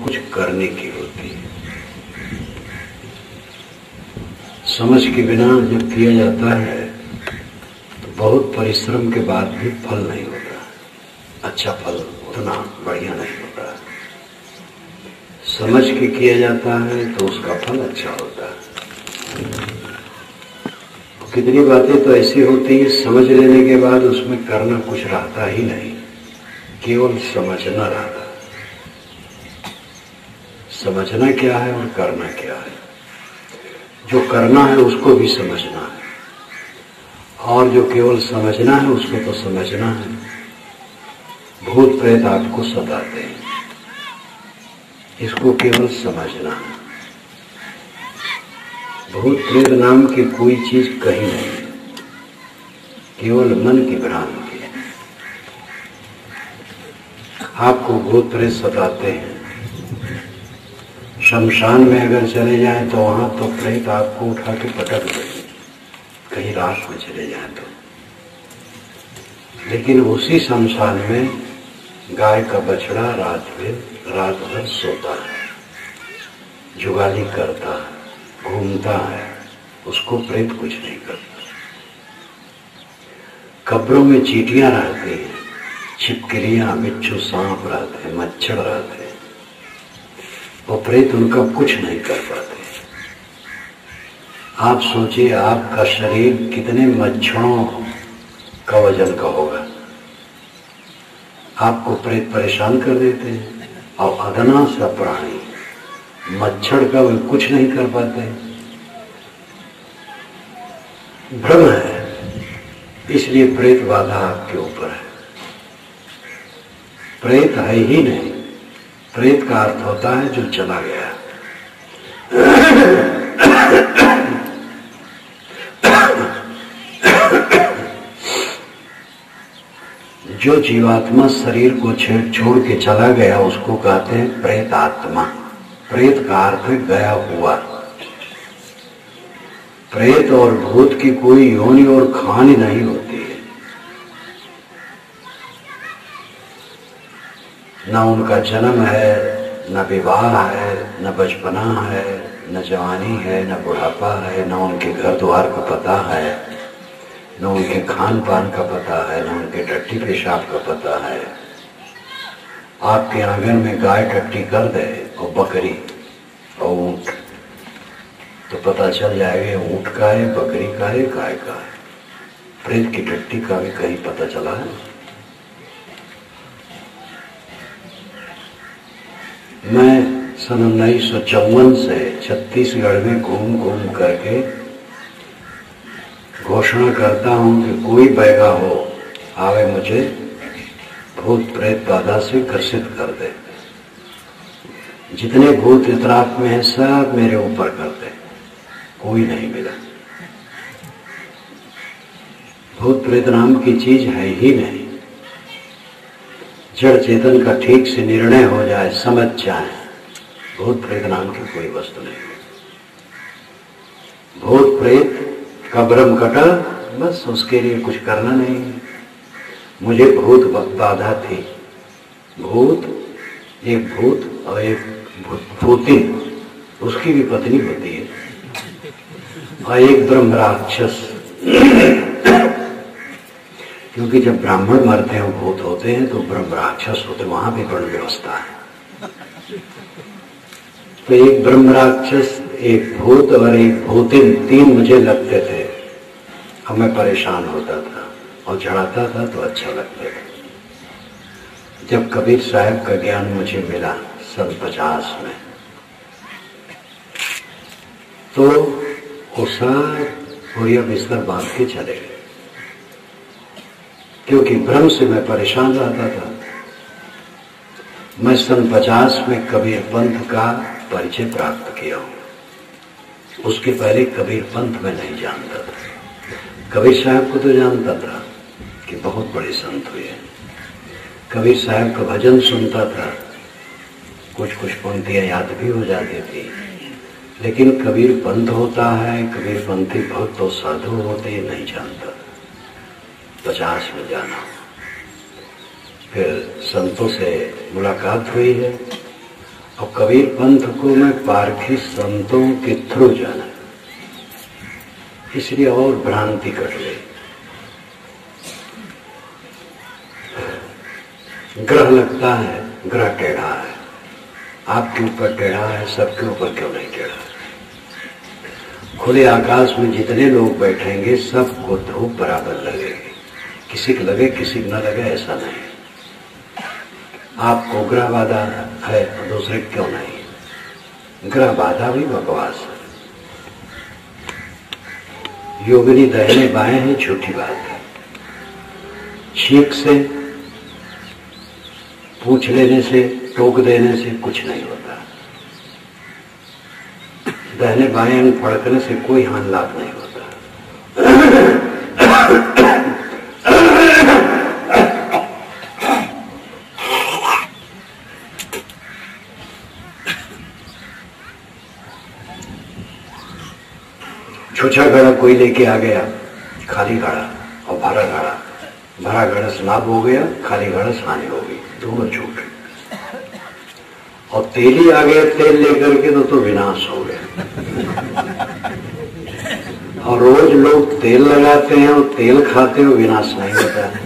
कुछ करने की होती है। समझ के बिना जब किया जाता है तो बहुत परिश्रम के बाद भी फल नहीं होता, अच्छा फल उतना बढ़िया नहीं होता। समझ के किया जाता है तो उसका फल अच्छा होता है। कितनी बातें तो ऐसी होती है, समझ लेने के बाद उसमें करना कुछ रहता ही नहीं, केवल समझना रहता। समझना क्या है और करना क्या है। जो करना है उसको भी समझना है, और जो केवल समझना है उसको तो समझना है। भूत प्रेत आपको सताते हैं, इसको केवल समझना है। भूत प्रेत नाम की कोई चीज कहीं नहीं, केवल मन की भ्रांति है। आपको भूत प्रेत सताते हैं। शमशान में अगर चले जाएं तो वहां तो प्रेत आपको उठा के पटक देंगे, कहीं रात में चले जाएं तो। लेकिन उसी शमशान में गाय का बछड़ा रात भर सोता है, जुगाली करता है, घूमता है, उसको प्रेत कुछ नहीं करता। कब्रों में चींटियां रहती हैं, छिपकलियां, बिच्छू, सांप रहते हैं, मच्छर रहते हैं, वो प्रेत उनका कुछ नहीं कर पाते। आप सोचिए आपका शरीर कितने मच्छरों का वजन का होगा। आपको प्रेत परेशान कर देते हैं, और अदना सा प्राणी मच्छर का वे कुछ नहीं कर पाते। भ्रम है, इसलिए प्रेत बाधा आपके ऊपर है। प्रेत है ही नहीं। प्रेत का अर्थ होता है जो चला गया। जो जीवात्मा शरीर को छोड़ के चला गया उसको कहते हैं प्रेत आत्मा। प्रेत का अर्थ है गया हुआ। प्रेत और भूत की कोई योनि और खानी नहीं होती है, न उनका जन्म है, न विवाह है, न बचपना है, न जवानी है, न बुढ़ापा है, न उनके घर द्वार का पता है, न उनके खान पान का पता है, न उनके टट्टी पेशाब का पता है। आपके आंगन में गाय टट्टी कर दे और बकरी और ऊंट, तो पता चल जाएगा ऊंट का है, बकरी का है, गाय का है। प्रेत की टट्टी का भी कहीं पता चला है? मैं सन 1954 से छत्तीसगढ़ में घूम करके घोषणा करता हूं कि कोई बैगा हो आवे मुझे भूत प्रेत बाधा से ग्रसित कर दे। जितने भूत इतराफ में हैं सब मेरे ऊपर कर दे, कोई नहीं मिला। भूत प्रेत नाम की चीज है ही नहीं। जड़ चेतन का ठीक से निर्णय हो जाए, समझ जाए, भूत प्रेत नाम की कोई वस्तु नहीं। भूत प्रेत का भ्रम कटा, बस उसके लिए कुछ करना नहीं। मुझे भूत बाधा थी। भूत, एक भूत और एक भूतिन, उसकी भी पत्नी होती है, और एक ब्रह्म राक्षस। क्योंकि जब ब्राह्मण मरते हैं भूत होते हैं तो ब्रह्म राक्षस होते, वहां भी वर्ण व्यवस्था है। तो एक ब्रह्म राक्षस, एक भूत और एक भूतिन, तीन मुझे लगते थे। अब मैं परेशान होता था और झड़ाता था तो अच्छा लगता था। जब कबीर साहब का ज्ञान मुझे मिला सन 50 में, तो वो सारे पूरी बिस्तर बांध के चले गए, क्योंकि भ्रम से मैं परेशान रहता था। मैं सन 50 में कबीर पंथ का परिचय प्राप्त किया हूं। उसके पहले कबीर पंथ में नहीं जानता था। कबीर साहब को तो जानता था कि बहुत बड़े संत हुए। कबीर साहब का भजन सुनता था, कुछ पंक्तियां याद भी हो जाती थी। लेकिन कबीर पंथ होता है, कबीर पंथी भक्त और साधु होते हैं, नहीं जानता। 50 में जाना, फिर संतों से मुलाकात हुई है और कबीर पंथ को मैं पारखी संतों के थ्रू जाना, इसलिए और भ्रांति कट गई। ग्रह लगता है, ग्रह टेढ़ा है, आपके ऊपर टेढ़ा है, सबके ऊपर क्यों नहीं टेढ़ा? खुले आकाश में जितने लोग बैठेंगे सबको धूप बराबर लगेगी, किसी को लगे किसी को न लगे ऐसा नहीं। आपको ग्रह बाधा है तो दूसरे क्यों नहीं? ग्रह बाधा भी बकवास है। योगिनी दाहिने बाएं है, झूठी बात है। छींक से, पूछ लेने से, टोक देने से कुछ नहीं होता। दाहिने बाएं अंग फड़कने से कोई हानि लाभ नहीं होता। छुछा घड़ा कोई लेके आ गया, खाली घड़ा और भरा घड़ा, भरा घड़ा से लाभ हो गया, खाली घड़ा से हानि हो गई, दोनों झूठ। और तेली आ गया तेल लेकर के तो विनाश हो गया। और रोज लोग तेल लगाते हैं और तेल खाते हो, विनाश नहीं होता है।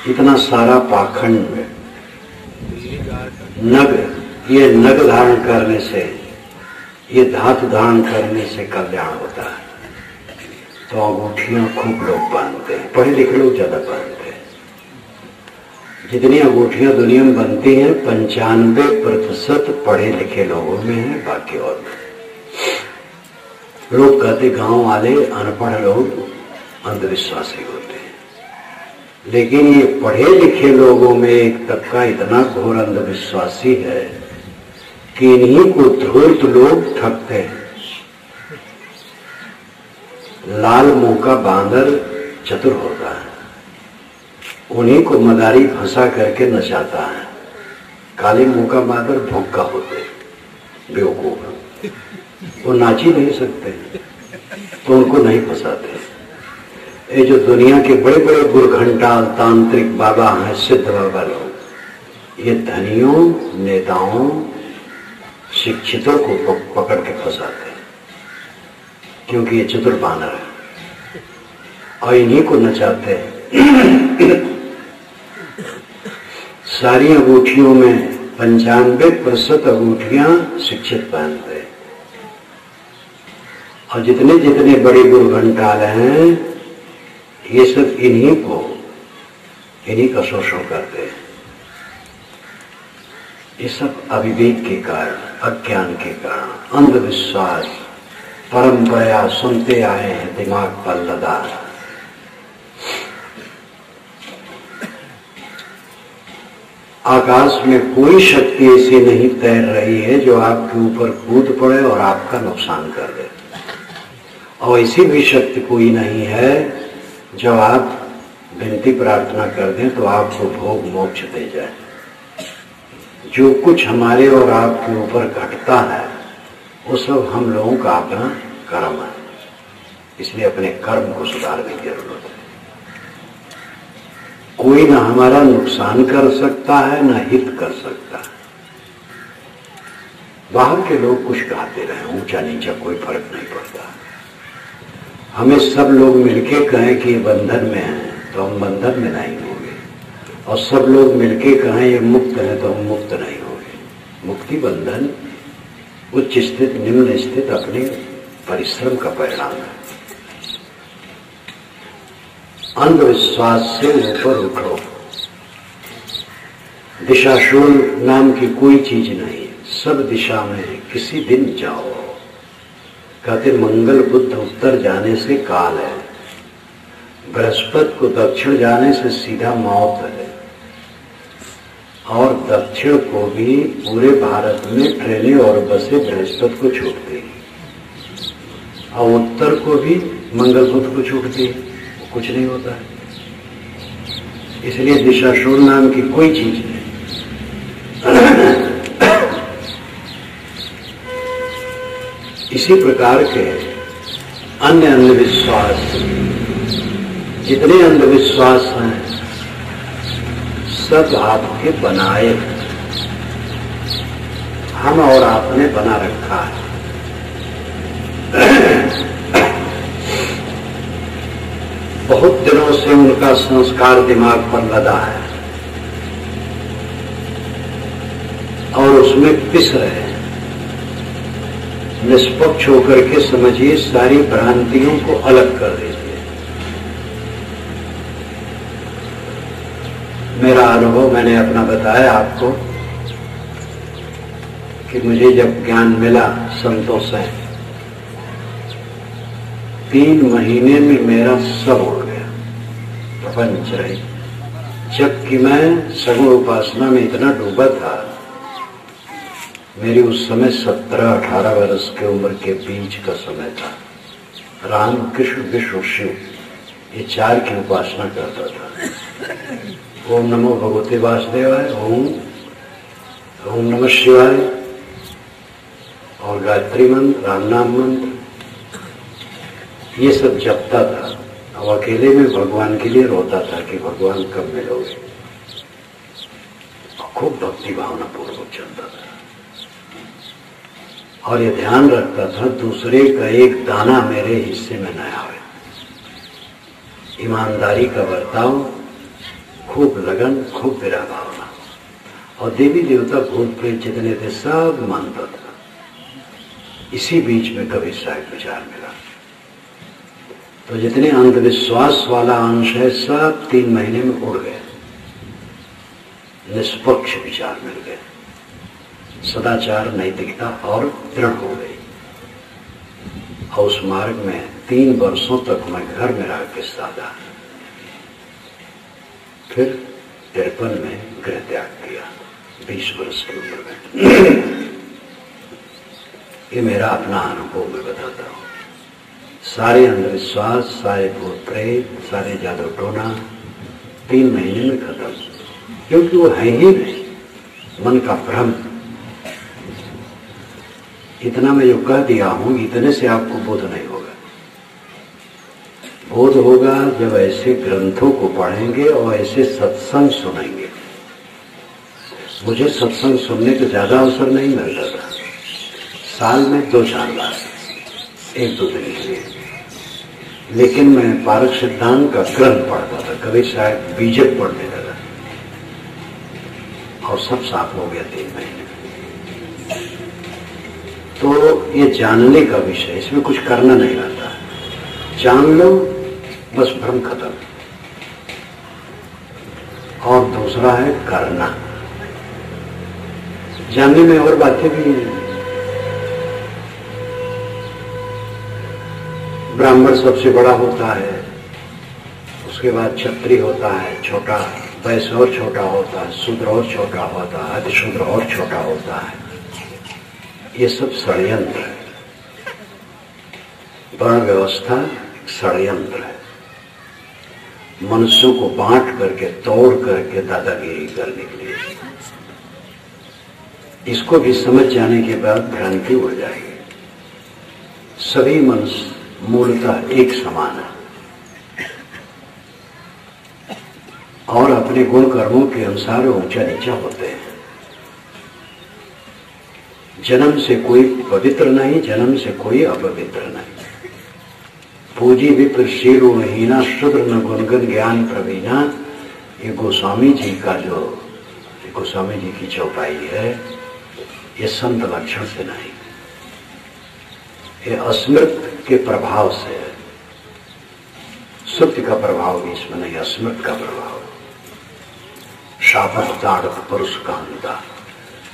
इतना सारा पाखंड नग, ये नग धारण करने से, ये धातु धारण करने से कल्याण होता है। तो अंगूठियां खूब लोग बांधते हैं, पढ़े लिखे लोग ज्यादा बांधते हैं। जितनी अंगूठियां दुनिया में बनती हैं 95% पढ़े लिखे लोगों में है, बाकी और में। लोग कहते गांव वाले अनपढ़ लोग अंधविश्वासी होते हैं, लेकिन ये पढ़े लिखे लोगों में एक तबका इतना घोर अंधविश्वासी है कि इन्हीं को धूर्त लोग ठगते हैं। लाल मुंह का बांदर चतुर होता है, उन्हीं को मदारी फंसा करके नचाता है। काले मुंह का बांदर भूखा होते, बेवकूफ, वो नाच ही नहीं सकते, तो उनको नहीं फंसाते। ये जो दुनिया के बड़े बड़े गुरघंटाल तांत्रिक बाबा हैं, सिद्ध बाबा लोग, ये धनियों, नेताओं, शिक्षितों को पकड़ के फंसाते हैं, क्योंकि ये चतुर बानर है और इन्हीं को नचाते हैं। सारी अंगूठियों में 95% अंगूठियां शिक्षित पहनते हैं, और जितने जितने बड़े गुरघंटाल हैं ये सब इन्हीं का शोषण करते हैं। ये सब अविवेक के कारण, अज्ञान के कारण, अंधविश्वास, परंपरा सुनते आए हैं, दिमाग पर लदा। आकाश में कोई शक्ति ऐसी नहीं तैर रही है जो आपके ऊपर कूद पड़े और आपका नुकसान कर दे, और ऐसी भी शक्ति कोई नहीं है जब आप विनती प्रार्थना कर दें तो आपको भोग मोक्ष दे जाए। जो कुछ हमारे और आपके ऊपर घटता है वो सब हम लोगों का अपना कर्म है, इसलिए अपने कर्म को सुधारने की जरूरत है। कोई ना हमारा नुकसान कर सकता है ना हित कर सकता है। बाहर के लोग कुछ कहते रहे, ऊंचा नीचा कोई फर्क नहीं पड़ता। हमें सब लोग मिलके कहें कि ये बंधन में है तो हम बंधन में नहीं होंगे, और सब लोग मिलके कहें ये मुक्त है तो हम मुक्त नहीं होंगे। मुक्ति बंधन उच्च स्थित निम्न स्थित अपने परिश्रम का परिणाम है। अंधविश्वास से ऊपर उठो। दिशाशूल नाम की कोई चीज नहीं, सब दिशा में किसी दिन जाओ। कहते मंगल बुध उत्तर जाने से काल है, बृहस्पति को दक्षिण जाने से सीधा मौत है, और दक्षिण को भी पूरे भारत में ट्रेनें और बसें बृहस्पति को छूटती हैं, और उत्तर को भी मंगल बुध को छूटती है, कुछ नहीं होता है। इसलिए दिशाशूल नाम की कोई चीज नहीं। इसी प्रकार के अन्य अंधविश्वास, जितने अंधविश्वास हैं सब आपके बनाए, हम और आपने बना रखा है। बहुत दिनों से उनका संस्कार दिमाग पर लदा है और उसमें पिस रहे हैं। निष्पक्ष होकर के समझिए, सारी भ्रांतियों को अलग कर दीजिए। मेरा अनुभव मैंने अपना बताया आपको कि मुझे जब ज्ञान मिला संतों से, 3 महीने में मेरा सब उड़ गया, प्रपंच रही। जबकि मैं सगुण उपासना में इतना डूबा था। मेरी उस समय 17-18 वर्ष की उम्र के बीच का समय था। राम कृष्ण विष्णु शिव, ये 4 की उपासना करता था। ओम नमो भगवते वासुदेवाय, ओम नमः शिवाय, और गायत्री मंत्र, राम नाम मंत्र, ये सब जपता था। अब अकेले में भगवान के लिए रोता था कि भगवान कब मिलोगे। खूब भक्ति भावना पूर्वक चलता था और ये ध्यान रखता था दूसरे का एक दाना मेरे हिस्से में न आवे। ईमानदारी का बर्ताव, खूब लगन, खूब विरह भावना, और देवी देवता भूत प्रेत जितने थे सब मानता था। इसी बीच में कभी साहिब विचार मिला, तो जितने अंधविश्वास वाला अंश है सब 3 महीने में उड़ गए। निष्पक्ष विचार मिल गए, सदाचार, नैतिकता और दृढ़ हो गई। और उस मार्ग में 3 वर्षों तक मैं घर में रह के साधा। फिर 53 में गृह त्याग किया, 20 वर्ष की उम्र में। ये मेरा अपना अनुभव मैं बताता हूं। सारे अंधविश्वास, सारे भूत प्रेत, सारे जादू टोना 3 महीने में खत्म, क्योंकि वो है ही नहीं, मन का भ्रम। इतना मैं जो कह दिया हूं, इतने से आपको बोध नहीं होगा। बोध होगा जब ऐसे ग्रंथों को पढ़ेंगे और ऐसे सत्संग सुनेंगे। मुझे सत्संग सुनने का ज्यादा अवसर नहीं मिलता था, साल में 2-4 बार, 1-2 दिन के लिए। लेकिन मैं पारक सिद्धांत का ग्रंथ पढ़ता था, कभी शायद बीजक पढ़ने लगा, और सब साफ हो गया 3 महीने। तो ये जानने का विषय, इसमें कुछ करना नहीं रहता, जान लो बस, भ्रम खत्म। और दूसरा है करना। जानने में और बातें भी हैं। ब्राह्मण सबसे बड़ा होता है, उसके बाद क्षत्रिय होता है छोटा, वैश्य और छोटा होता है, शूद्र और छोटा होता है, अतिशूद्र और छोटा होता है। ये सब षड्यंत्र है। वर्ण व्यवस्था षड्यंत्र है। मनुष्यों को बांट करके, तोड़ करके दादागिरी करने के लिए। इसको भी समझ जाने के बाद भ्रांति उड़ जाएगी। सभी मनुष्य मूलतः एक समान है और अपने गुण कर्मों के अनुसार ऊंचा नीचा होते हैं। जन्म से कोई पवित्र नहीं, जन्म से कोई अपवित्र नहीं। पूजी विप्र शीरुहीना शूद्र न गुणगन ज्ञान प्रवीणा, ये गोस्वामी जी का जो गोस्वामी जी की चौपाई है, ये संत लक्षण से नहीं, ये अस्मृत के प्रभाव से है। सत्य का प्रभाव भी इसमें नहीं, अस्मृत का प्रभाव। शापत ताड़क पुरुष कांता,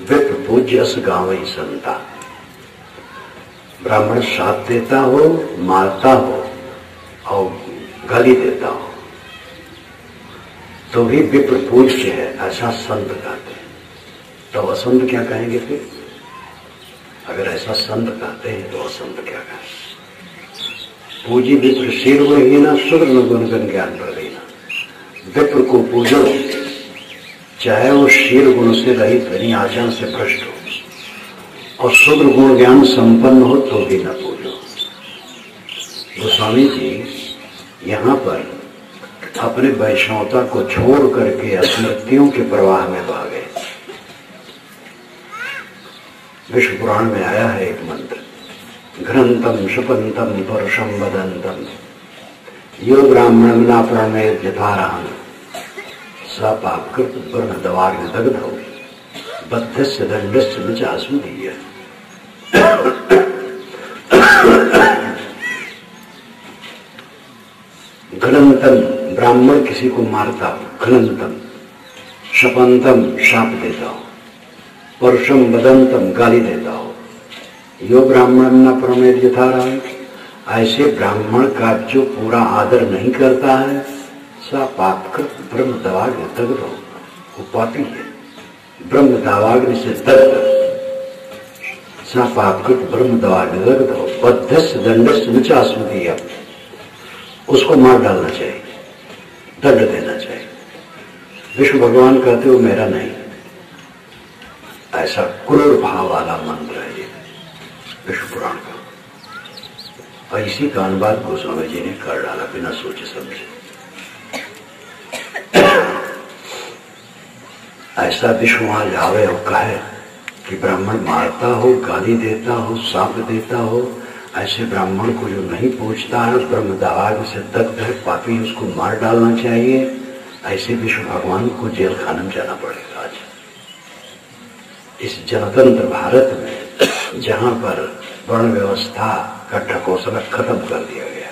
विप्र पूज्य अस गावई संता। ब्राह्मण शाप देता हो, मारता हो और गाली देता हो तो भी विप्र पूज्य है, ऐसा संत कहते हैं। तो असंत क्या कहेंगे फिर? अगर ऐसा संत कहते हैं तो असंत क्या कहेंगे? पूजी विप्र शीर ही ना शूद्र न गुणगन ज्ञान प्रवीणा। विप्र को पूजो चाहे वो शीर गुण से रहित, यानी आचरण से भ्रष्ट हो, और शूद्र गुण ज्ञान संपन्न हो तो भी न पूजो। गोस्वामी जी यहां पर अपने वैष्णवता को छोड़ करके स्मृतियों के प्रवाह में बह गए। विष्णु पुराण में आया है एक मंत्र, घ्रंतम शुपंतम परुषम वदंतम यो ब्राह्मण न प्रणमेत यथाराहं स पापकृत ब्रह्म दवाग्न दग्धौ बद्धस्य दंडस्य न चास्मदीय। घ्रंतम ब्राह्मण किसी को मारता हो, घ्रंतम शपंतम शाप देता हो, परुषम वदंतम गाली देता हो, यो ब्राह्मण न प्रणमेत यथाराहं ऐसे ब्राह्मण का जो पूरा आदर नहीं करता है, सा पापकृत ब्रह्म दवाग्न दग्ध हो, वो पापी है, ब्रह्म दावाग्नि से दग्ध, सा पापकृत ब्रह्म दवाग्नि दग्ध हो, बद्धस्य दंडस्य न चास्मदीय, उसको मार डालना चाहिए, दंड देना चाहिए। विष्णु भगवान कहते हो मेरा नहीं, ऐसा क्रूर भाव वाला मंत्र है ये विष्णु पुराण का। और इसी का अनुवाद गोस्वामी जी ने कर डाला बिना सोचे समझे। ऐसा विष्णु आज आवे और कहे कि ब्राह्मण मारता हो, गाली देता हो, शाप देता हो, ऐसे ब्राह्मण को जो नहीं पूछता है, ब्रह्म दावाग्नि से दग्ध है, पापी, उसको मार डालना चाहिए, ऐसे विष्णु भगवान को जेल खाने में जाना पड़ेगा। आज इस जनतंत्र भारत में जहां पर वर्ण व्यवस्था का ढकोसला खत्म कर दिया गया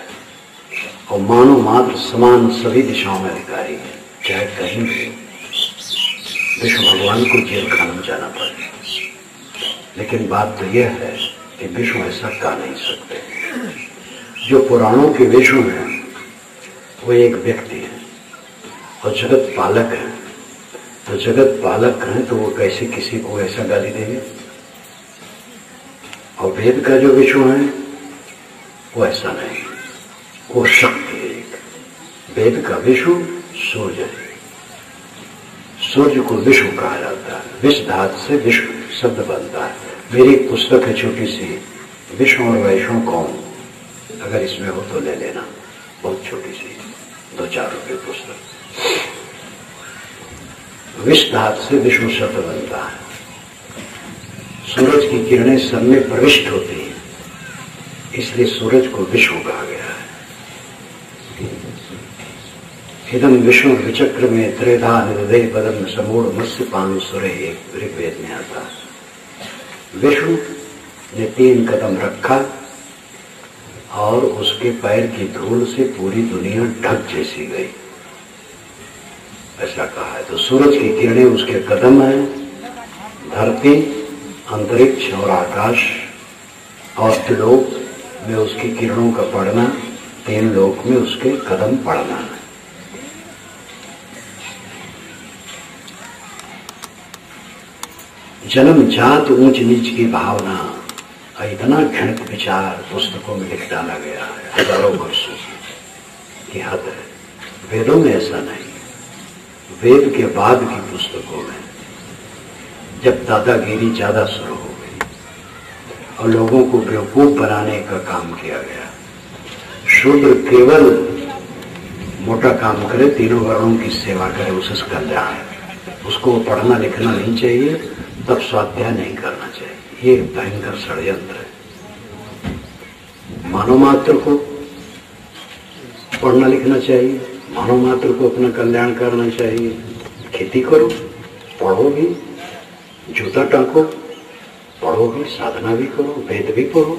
और मानव मात्र समान सभी दिशाओं में अधिकारी है, चाहे कहीं भी विष्णु भगवान को जेल खाने में जाना पड़ेगा। लेकिन बात तो यह है कि विष्णु ऐसा कर नहीं सकते। जो पुराणों के विष्णु हैं वो एक व्यक्ति है और जगत पालक है, तो जगत पालक हैं तो वो कैसे किसी को ऐसा गाली देंगे। और वेद का जो विष्णु है वो ऐसा नहीं, वो शक्ति है एक। वेद का विष्णु सूर्य है, सूर्य को विष्णु कहा जाता है, विष धातु से विष्णु शब्द बनता है। मेरी एक पुस्तक है छोटी सी, विष्णु और वैष्णव कौन, अगर इसमें हो तो ले लेना, बहुत छोटी सी 2-4 रुपये पुस्तक। विष धातु से विष्णु शब्द बनता है। सूरज की किरणें सब में प्रविष्ट होती हैं, इसलिए सूरज को विष्णु कहा गया है। इदम विष्णु विचक्र में त्रेधा हृदय पदम समूढ़ मत्स्य पान सुरे, एक ऋग्वेद में आता है। विष्णु ने 3 कदम रखा और उसके पैर की धूल से पूरी दुनिया ढक जैसी गई, ऐसा कहा है। तो सूरज की किरणें उसके कदम है, धरती, अंतरिक्ष और आकाश और त्रिलोक में उसकी किरणों का पड़ना, 3 लोक में उसके कदम पड़ना है। जन्म जात ऊंच नीच की भावना, इतना घृणित विचार पुस्तकों में लिख डाला गया है हजारों वर्षों की हद है। वेदों में ऐसा नहीं, वेद के बाद की पुस्तकों में जब दादागिरी ज्यादा शुरू हो गई और लोगों को बेवकूफ बनाने का काम किया गया, शूद्र केवल मोटा काम करे, 3 वर्णों की सेवा करे, उससे कल्याण है, उसको पढ़ना लिखना नहीं चाहिए, तब स्वाध्याय नहीं करना चाहिए। ये भयंकर षड्यंत्र है। मानव मात्र को पढ़ना लिखना चाहिए, मानव मात्र को अपना कल्याण करना चाहिए। खेती करो, पढ़ो भी, जूता टांको, पढ़ो भी, साधना भी करो, वेद भी पढ़ो,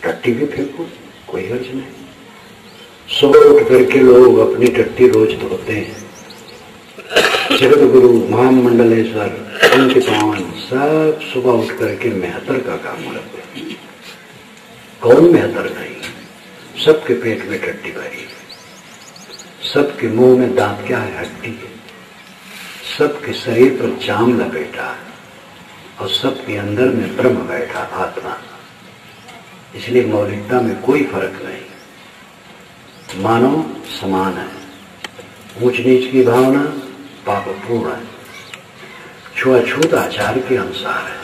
टट्टी भी फेंको, कोई हर्ज नहीं। सुबह उठ करके लोग अपनी टट्टी रोज धोते हैं। जगत गुरु महामंडलेश्वर उनके पावन सब सुबह उठ करके मेहतर का काम करते हैं। कौन मेहतर नहीं, सबके पेट में टट्टी भरी, सबके मुंह में दांत क्या है, हड्डी है, सबके शरीर पर जाम लपेटा है और सबके अंदर में ब्रह्म बैठा, आत्मा। इसलिए मौलिकता में कोई फर्क नहीं, मानव समान है। ऊंच नीच की भावना पापपूर्ण है, छुआछूत आचार के अनुसार है।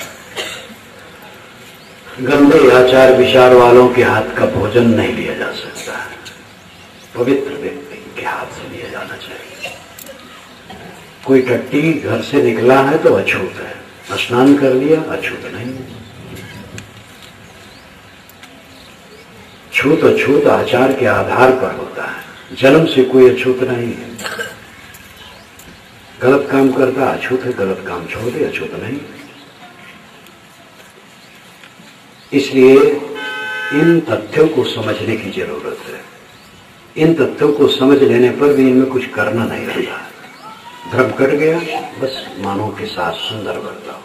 गंदे आचार विचार वालों के हाथ का भोजन नहीं लिया जा सकता है, पवित्र व्यक्ति के हाथ से लिया जाना चाहिए। कोई टट्टी घर से निकला है तो अछूत है, स्नान कर लिया अछूत नहीं, अछूत अछूत आचार के आधार पर होता है। जन्म से कोई अछूत नहीं है। गलत काम करता अछूत है, गलत काम छोड़ दे अछूत नहीं। इसलिए इन तथ्यों को समझने की जरूरत है। इन तथ्यों को समझ लेने पर भी इनमें कुछ करना नहीं रहता। भ्रम कट गया, बस मानव के साथ सुंदर बर्ताव।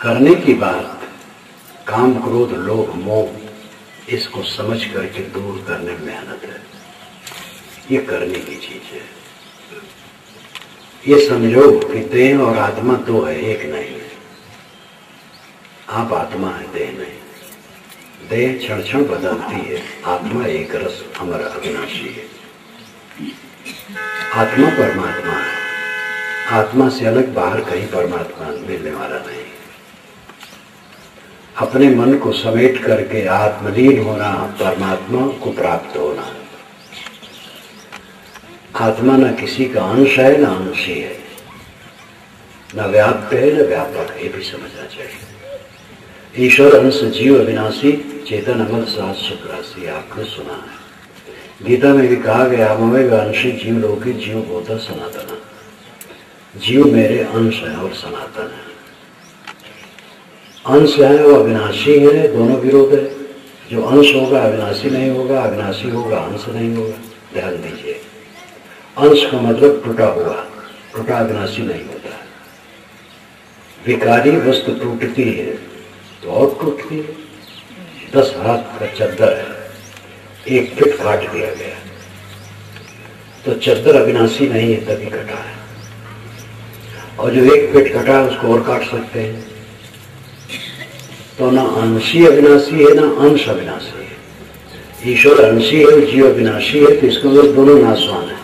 करने की बात काम क्रोध लोभ मोह इसको समझ करके दूर करने में मेहनत है। ये करने की चीज है। ये समझो कि देह और आत्मा दो है, एक नहीं है। आप आत्मा है, देह नहीं। देह क्षण क्षण बदलती है, आत्मा एक रस अमर अविनाशी है। आत्मा परमात्मा है। आत्मा से अलग बाहर कहीं परमात्मा मिलने वाला नहीं। अपने मन को समेट करके आत्मलीन होना, परमात्मा को प्राप्त होना। आत्मा न किसी का अंश है न अंशी है, न व्याप्त है न व्यापक है, ये भी समझना चाहिए। ईश्वर अंश जीव अविनाशी चेतन अमल शाश्वत राशि, आपने सुना है। गीता में भी कहा गया ममेव अंशी जीव लोके जीव भूता सनातन। जीव मेरे अंश है और सनातन है। अंश है वो अविनाशी है, दोनों विरोध है। जो अंश होगा अविनाशी नहीं होगा, अविनाशी होगा अंश नहीं होगा। ध्यान दीजिए, अंश का मतलब टूटा हुआ, टूटा अविनाशी नहीं होता। विकारी वस्तु टूटती है तो और टूटती है। 10 हाथ का चद्दर है, एक फिट काट दिया गया तो चद्दर अविनाशी नहीं है, तभी कटा है। और जो एक फिट कटा है उसको और काट सकते हैं। तो ना अंशी अविनाशी है ना अंश अविनाशी है। ईश्वर अंशी है, जीव अविनाशी है, तो इसका मतलब दोनों नाशवान है।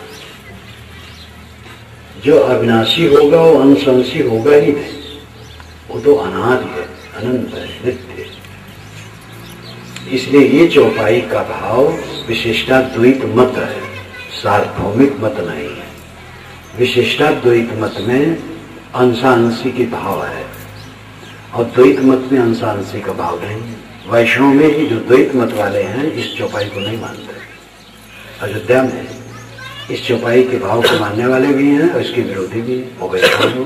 जो अविनाशी होगा वो अंशी होगा ही नहीं, वो तो अनादि है, अनंत है, नित्य है। इसलिए ये चौपाई का भाव विशिष्टाद्वैत मत है, सार्वभौमिक मत नहीं है। विशिष्टाद्वैत मत में अंशांशी की भाव है और द्वैत मत में अंशांशी का भाव नहीं है। वैष्णव में ही जो द्वैत मत वाले हैं इस चौपाई को नहीं मानते। अयोध्या में इस चौपाई के भाव को मानने वाले भी हैं और इसके विरोधी भी हैं। वो वैष्णव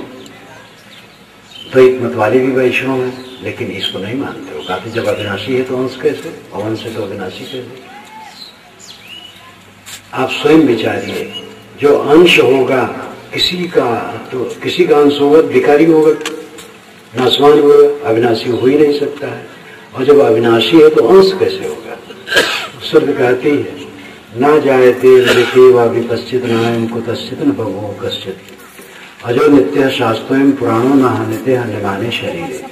द्वैत मत वाले भी वैष्णव हैं, लेकिन इसको नहीं मानते। वो कहते जब अविनाशी है तो अंश कैसे, और अंश है तो अविनाशी कैसे। आप स्वयं विचारिए, जो अंश होगा किसी का, तो किसी का अंश होगा विकारी होगा, नाशवान होगा, अविनाशी हो ही नहीं सकता है। और जब अविनाशी है तो अंश कैसे होगा। शब्द कहती है ना जायते मृते वा विपश्चित नायम कुतश्चित न भगवो कश्चित अजो नित्य शास्त्रों पुराणों न हनिते हनिमाने शरीरे।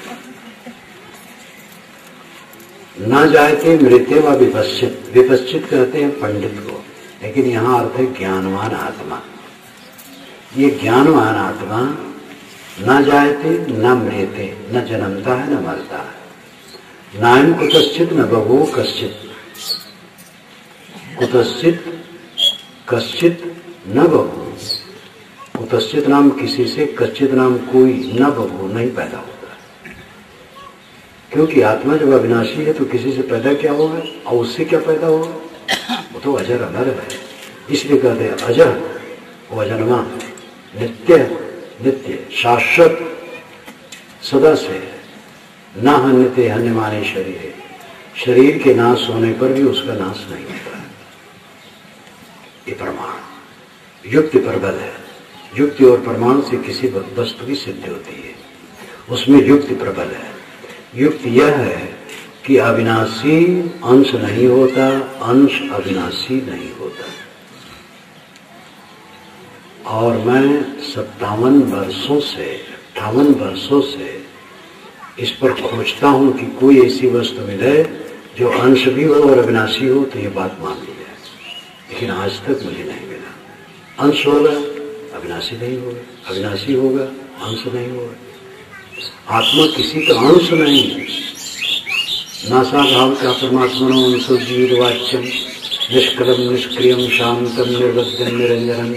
ना जायते मृते वा विपश्चित, विपश्चित कहते हैं पंडित को, लेकिन यहाँ अर्थ है ज्ञानवान आत्मा। ये ज्ञानवान आत्मा न जायते न मृते, न जन्मता है न मरता है। नायम कुतश्चित न भगवो कश्चित, कुतश्चित कश्चित न बभू। कुतश्चित नाम किसी से, कश्चित नाम कोई, न बभू नहीं पैदा होता। क्योंकि आत्मा जब अविनाशी है तो किसी से पैदा क्या होगा और उससे क्या पैदा होगा, वो तो अजर अमर है। इसलिए कहते हैं अजर, वो अजन्मा, नित्य नित्य शाश्वत सदा से। न हन्यते हन्यमाने शरीर, शरीर के नाश होने पर भी उसका नाश नहीं होता है। ये प्रमाण युक्ति पर बल है। युक्ति और प्रमाण से किसी वस्तु की सिद्धि होती है, उसमें युक्ति प्रबल है। युक्ति यह है कि अविनाशी अंश नहीं होता, अंश अविनाशी नहीं होता। और मैं 57 वर्षों से 58 वर्षों से इस पर खोजता हूं कि कोई ऐसी वस्तु मिले जो अंश भी हो और अविनाशी हो, तो ये बात मान ली जाए। लेकिन आज तक मुझे नहीं मिला। अंश होगा अविनाशी नहीं होगा, अविनाशी होगा अंश नहीं होगा। आत्मा किसी का अंश नहीं है। नासा भाव का परमात्मा अंशो जीववाच्यम निष्कलम निष्क्रियम शांतम निर्वध्यम निरंजनम,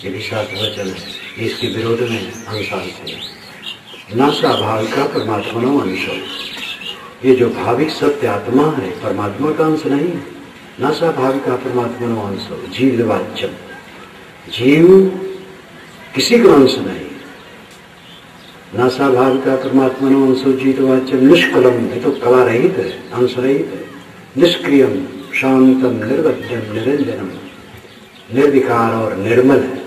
ये भी 7 वचन है। इसके विरोध में अंशांश है। नासा भाविका परमात्मनो अंशो, ये जो भाविक सत्य आत्मा है परमात्मा का अंश नहीं। नासा भाविका परमात्मनो अंशो जीववाच्यम, जीव किसी का अंश नहीं। नासा भाविका परमात्मनो अंशो जीववाच्यम निष्कलम, ये तो कला रहित है, अंश रहित है। निष्क्रियम शांतम निर्वध्यम निरंजनम, निर्विकार और निर्मल है।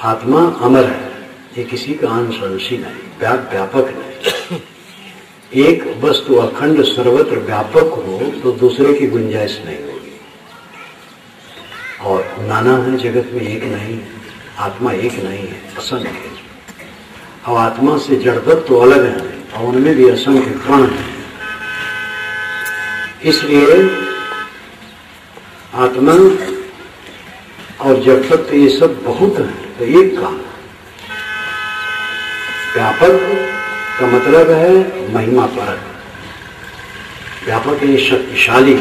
आत्मा अमर है, ये किसी का अंश अंशी नहीं, व्यापक नहीं। एक वस्तु अखंड सर्वत्र व्यापक हो तो दूसरे की गुंजाइश नहीं होगी। और नाना है जगत में, एक नहीं है। आत्मा एक नहीं है, असंख्य है। और आत्मा से जड़ तत्व तो अलग है और उनमें भी असंख्य कण है। इसलिए आत्मा और जड़ तत्व ये सब बहुत है, तो एक काम है। व्यापक का मतलब है महिमा परक। व्यापक ये शक्तिशाली,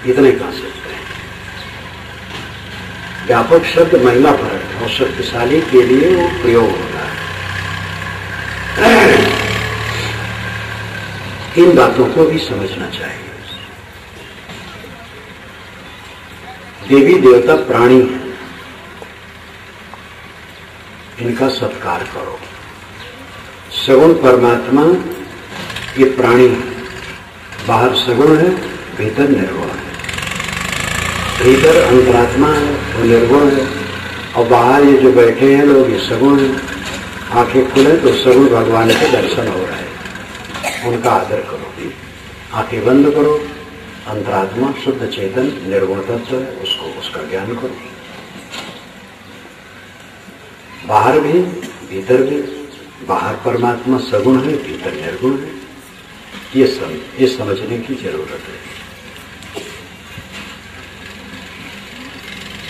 इतने कह सकते हैं। व्यापक शब्द महिमा परक और शक्तिशाली के लिए वो प्रयोग होता है। इन बातों को भी समझना चाहिए। देवी देवता प्राणी है, इनका सत्कार करो। सगुण परमात्मा ये प्राणी है, बाहर सगुण है, भीतर निर्गुण है। भीतर अंतरात्मा है, वो निर्गुण है। और बाहर ये जो बैठे हैं लोग, ये सगुण है। आंखें खुले तो सगुण भगवान के दर्शन हो रहे हैं, उनका आदर करो। आंखें बंद करो, अंतरात्मा शुद्ध चेतन निर्गुण तत्व है, उसका ज्ञान करो। बाहर भी भीतर भी, बाहर परमात्मा सगुण है, भीतर निर्गुण है। ये समझने की जरूरत है।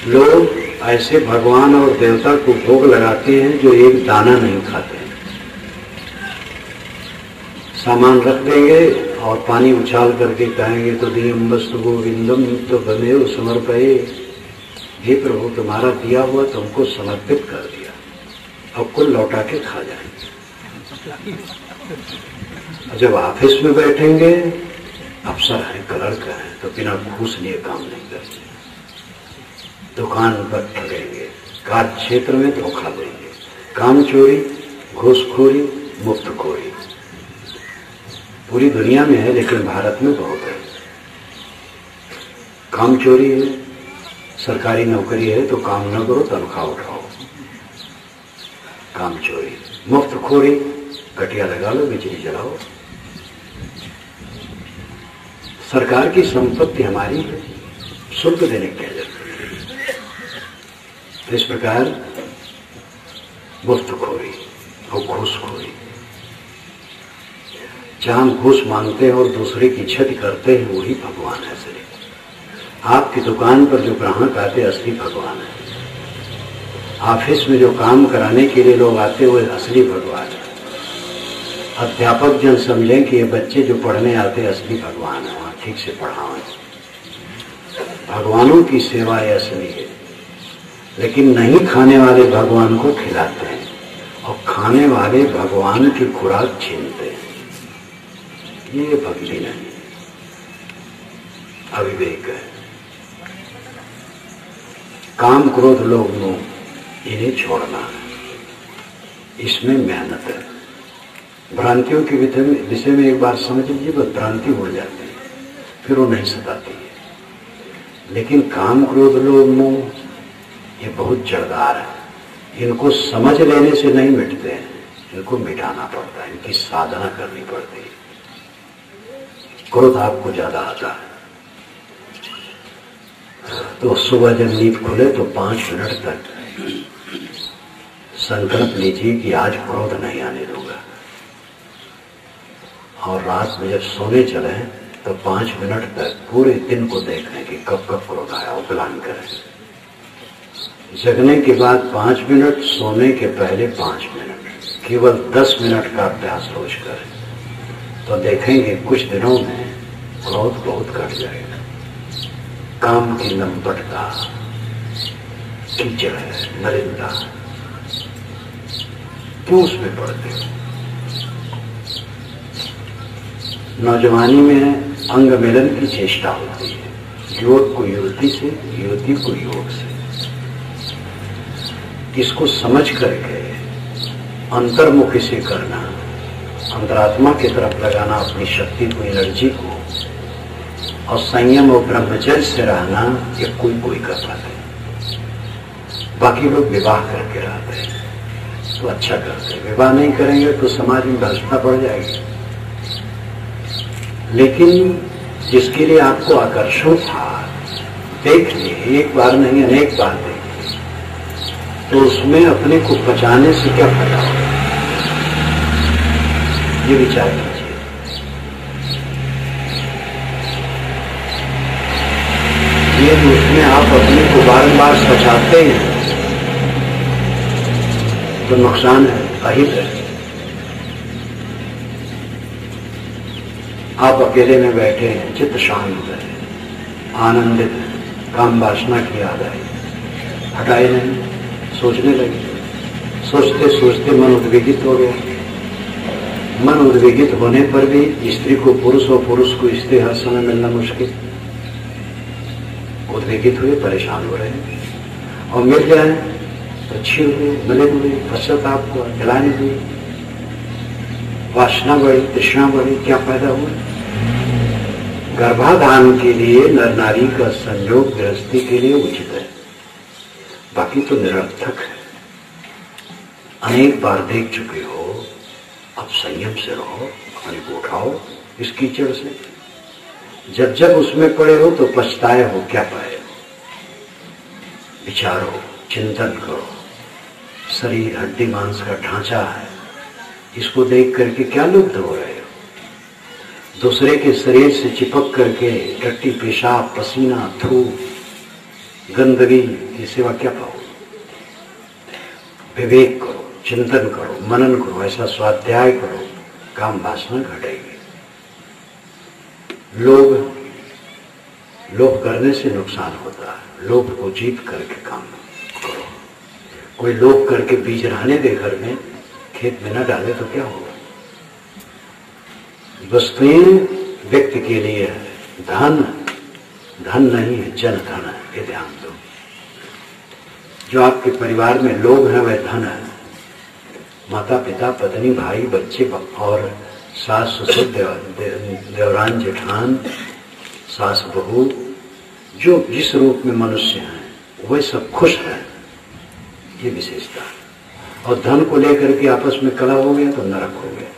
लोग ऐसे भगवान और देवता को भोग लगाते हैं जो एक दाना नहीं खाते हैं। सामान रख देंगे और पानी उछाल करके कहेंगे तो दियम वस्तु गोविंदम तो बमेव समर्पये, हे प्रभु तुम्हारा दिया हुआ तुमको समर्पित कर दिया, अब कुल लौटा के खा जाएंगे। जब ऑफिस में बैठेंगे, अफसर है, क्लर्क है, तो बिना घूस लिए काम नहीं करते। दुकान पर ठगेंगे, कार्य क्षेत्र में धोखा देंगे, काम चोरी, घूसखोरी, मुफ्तखोरी पूरी दुनिया में है, लेकिन भारत में बहुत है। काम चोरी है, सरकारी नौकरी है तो काम न करो, तनख्वाह उठाओ, काम चोरी। मुफ्तखोरी, घटिया लगा लो, बिजली जलाओ। सरकार की संपत्ति हमारी है, शुल्क देने की जरूरत है। इस प्रकार मुफ्तखोरी और घूसखोरी, जहां घूस मांगते हैं और दूसरे की क्षति करते हैं, वही भगवान है असली। आपकी दुकान पर जो ग्राहक आते हैं, असली भगवान है। ऑफिस में जो काम कराने के लिए लोग आते हैं, वो असली भगवान है। अध्यापक जन समझें कि ये बच्चे जो पढ़ने आते हैं, असली भगवान है, वहां ठीक से पढ़ाओ। भगवानों की सेवा ये असली है। लेकिन नहीं खाने वाले भगवान को खिलाते हैं और खाने वाले भगवान की खुराक छीनते हैं। ये भक्ति नहीं, अविवेक है। काम क्रोध लोभ मोह, इन्हें छोड़ना है, इसमें मेहनत है। भ्रांतियों के विषय में एक बार समझ लीजिए, बस भ्रांति उड़ जाती है, फिर वो नहीं सताती है। लेकिन काम क्रोध लोभ मोह ये बहुत जड़दार है। इनको समझ लेने से नहीं मिटते हैं, इनको मिटाना पड़ता है, इनकी साधना करनी पड़ती है। क्रोध आपको ज्यादा आता है तो सुबह जब नींद खुले तो 5 मिनट तक संकल्प लीजिए कि आज क्रोध नहीं आने दूंगा। और रात में जब सोने चले तो 5 मिनट तक पूरे दिन को देखें कि कब कब क्रोध आया, वो प्लान करें। जगने के बाद 5 मिनट, सोने के पहले 5 मिनट, केवल 10 मिनट का अभ्यास रोज करें तो देखेंगे कुछ दिनों में क्रोध बहुत घट जाएगा। काम की लंपटता, कीचड़, नरिंदा, क्यों उसमें पड़ते हो? नौजवानी में अंग मिलन की चेष्टा होती है, युवक को युवती से, युवती को युवक से। इसको समझ करके अंतर्मुखी से करना, अंतरात्मा की तरफ लगाना अपनी शक्ति को, एनर्जी को, और संयम और ब्रह्मचर्य से रहना, ये कोई कोई कर पाते हैं। बाकी लोग विवाह करके रहते हैं तो अच्छा करते हैं, विवाह नहीं करेंगे तो समाज में भ्रष्टता बढ़ जाएगी। लेकिन जिसके लिए आपको आकर्षण था, देख लिए, एक बार नहीं अनेक बार देख, तो उसमें अपने को बचाने से क्या फायदा होगा, ये विचार कीजिए। ये तो उसमें आप अपने को बारंबार बचाते हैं तो नुकसान है, अहित है। आप अकेले में बैठे हैं, चित्त शांत है, आनंदित है, काम वासना की याद आई, हटाए नहीं, सोचने लगे, सोचते सोचते मन उद्वेगित हो गया। मन उद्वेगित होने पर भी स्त्री को पुरुष और पुरुष को स्त्री हर समय मिलना मुश्किल। उद्वेगित हुए, परेशान हो रहे हैं, और मिल जाए तो अच्छी हुई, मिले हुए, पश्चाताप हुआ, जलानी हुई, वासना बढ़ी, तृष्णा बढ़ी, क्या फायदा हुआ? गर्भाधान के लिए नर नारी का संयोग गृहस्थी के लिए उचित है, बाकी तो निरर्थक है। अनेक बार देख चुके हो, अब संयम से रहो, अपने को उठाओ इस कीचड़ से। जब जब उसमें पड़े हो तो पछताए हो, क्या पाए हो? विचारो, चिंतन करो। शरीर हड्डी मांस का ढांचा है, इसको देख करके क्या लुप्त हो रहे हो? दूसरे के शरीर से चिपक करके टट्टी, पेशाब, पसीना, थू, गंदगी की सेवा क्या पाओ? विवेक करो, चिंतन करो, मनन करो, ऐसा स्वाध्याय करो, काम वासना घटेगी। लोभ करने से नुकसान होता है, लोभ को जीत करके काम करो। कोई लोभ करके बीज रहने दे घर में, खेत में न डाले तो क्या होगा? वस्तुएं व्यक्ति के लिए है, धन धन नहीं है, जन धन है, ये ध्यान दो। जो आपके परिवार में लोग हैं वह धन है। माता पिता, पत्नी, भाई, बच्चे और सास ससुर, देवरान जेठान, सास बहू, जो जिस रूप में मनुष्य हैं वह सब खुश हैं, ये विशेषता है। और धन को लेकर के आपस में कलह हो गया तो नरक हो गया।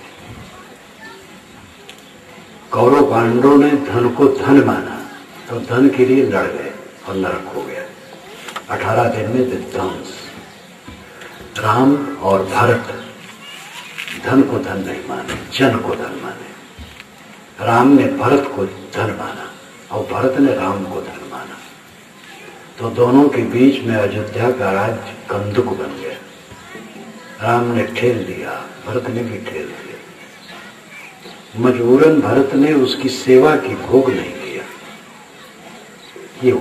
कौरव पांडवों ने धन को धन माना तो धन के लिए लड़ गए और नरक हो गया। 18 दिन में विध्वंस। राम और भरत धन को धन नहीं माने, जन को धन माने। राम ने भरत को धन माना और भरत ने राम को धन माना, तो दोनों के बीच में अयोध्या का राज्य कंदुक बन गया। राम ने ठेल दिया, भरत ने भी ठेल दिया। मजबूरन भरत ने उसकी सेवा की, भोग नहीं किया। ये